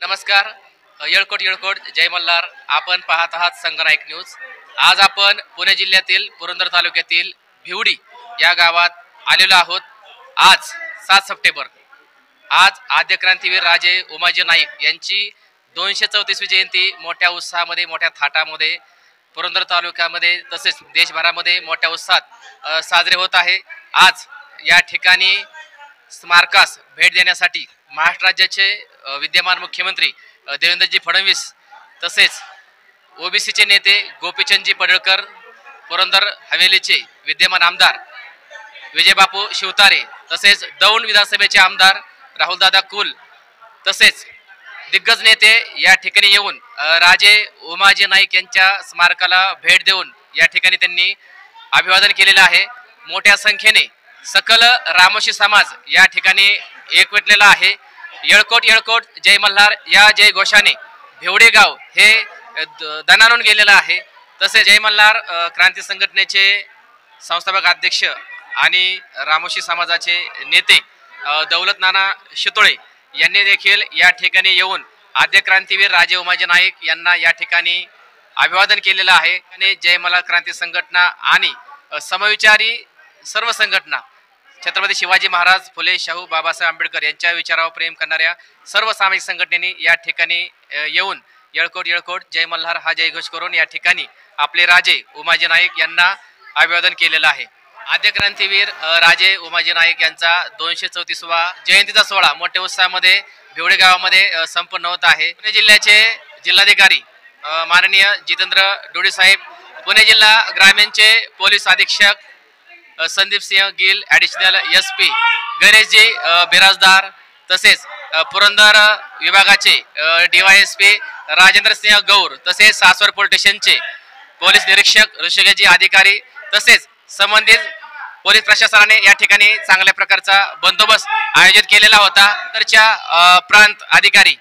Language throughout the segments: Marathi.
नमस्कार. येळकोट येळकोट जय मल्हार. आपण पाहत आहात संगनायक न्यूज. आज आपण पुणे जिल्ह्यातील पुरंदर तालुक्यातील भिवडी या गावात आलेलो आहोत. आज 7 सप्टेंबर. आज आद्य क्रांतीवीर राजे उमाजी नाईक यांची 234वी जयंती मोठ्या उत्साहामध्ये मोठ्या थाटामध्ये पुरंदर तालुक्यामध्ये तसेच देशभरामध्ये मोठ्या उत्साहात साजरे होत आहे. आज या ठिकाणी स्मारकास भेट देण्यासाठी महाराष्ट्र राज्याचे विद्यमान मुख्यमंत्री देवेंद्रजी फडणवीस तसेच ओबीसीचे नेते गोपीचंदजी पडळकर, पुरंदर हवेलीचे विद्यमान आमदार विजयबापू शिवतारे तसेच दौंड विधानसभेचे आमदार राहुलदादा कुल तसेच दिग्गज नेते या ठिकाणी येऊन राजे उमाजी नाईक यांच्या स्मारकाला भेट देऊन या ठिकाणी त्यांनी अभिवादन केलेलं आहे. मोठ्या संख्येने सकल रामोशी समाज या ठिकाणी एकवटलेला आहे. येळकोट येळकोट जय मल्हार या जय घोषाने भिवडी गाव हे दणाणून गेलेलं आहे. तसेच जय मल्हार क्रांती संघटनेचे संस्थापक अध्यक्ष आणि रामोशी समाजाचे नेते दौलत नाना शितोळे यांनी देखील या ठिकाणी येऊन आद्य क्रांतीवीर राजे उमाजी नाईक यांना या ठिकाणी अभिवादन केलेलं आहे. आणि जय मल्हार क्रांती संघटना आणि समविचारी सर्व संघटना छत्रपती शिवाजी महाराज फुले शाहू बाबासाहेब आंबेडकर यांच्या विचारावर प्रेम करणाऱ्या सर्व सामाजिक संघटनेने या ठिकाणी येऊन येळकोट येळकोट जय मल्हार हा जयघोष करून या ठिकाणी आपले राजे उमाजी नाईक यांना अभिवादन केलेलं आहे. आद्य क्रांतीवीर राजे उमाजी नाईक यांचा 234वा जयंतीचा सोहळा मोठ्या उत्साहामध्ये भिवडी गावामध्ये संपन्न होत आहे. पुणे जिल्ह्याचे जिल्हाधिकारी माननीय जितेंद्र डोळे साहेब, पुणे जिल्हा ग्रामीणचे पोलीस अधीक्षक संदीप सिंह गिल, ॲडिशनल SP गणेशजी बिराजदार तसेच पुरंदर विभागाचे DYSP राजेंद्र सिंह गौर तसेच सासवड पोलीस स्टेशनचे पोलीस निरीक्षक ऋषिकेशजी अधिकारी तसेच संबंधित पोलीस प्रशासनाने या ठिकाणी चांगल्या प्रकारचा बंदोबस्त आयोजित केलेला होता. तरच्या प्रांत अधिकारी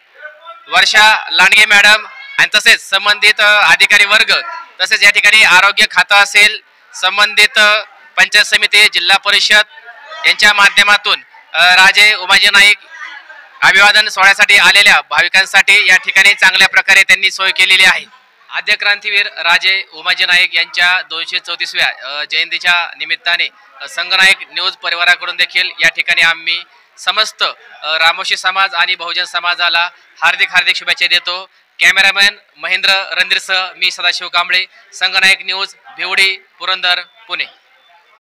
वर्षा लांडगे मॅडम आणि तसेच संबंधित अधिकारी वर्ग तसेच या ठिकाणी आरोग्य खातं असेल, संबंधित पंचायत समिती, जिल्हा परिषद यांच्या माध्यमातून राजे उमाजी नाईक अभिवादन सोहळ्यासाठी आलेल्या भाविकांसाठी या ठिकाणी चांगल्या प्रकारे त्यांनी सोय केलेली आहे. आद्य क्रांतीवीर राजे उमाजी नाईक यांच्या 234व्या जयंतीच्या निमित्ताने संगनायक न्यूज परिवाराकडून देखील या ठिकाणी आम्ही समस्त रामोशी समाज आणि बहुजन समाजाला हार्दिक शुभेच्छा देतो. कॅमेरामॅन महेंद्र रणधीरसह मी सदाशिव कांबळे, संगनायक न्यूज, भिवडी, पुरंदर, पुणे.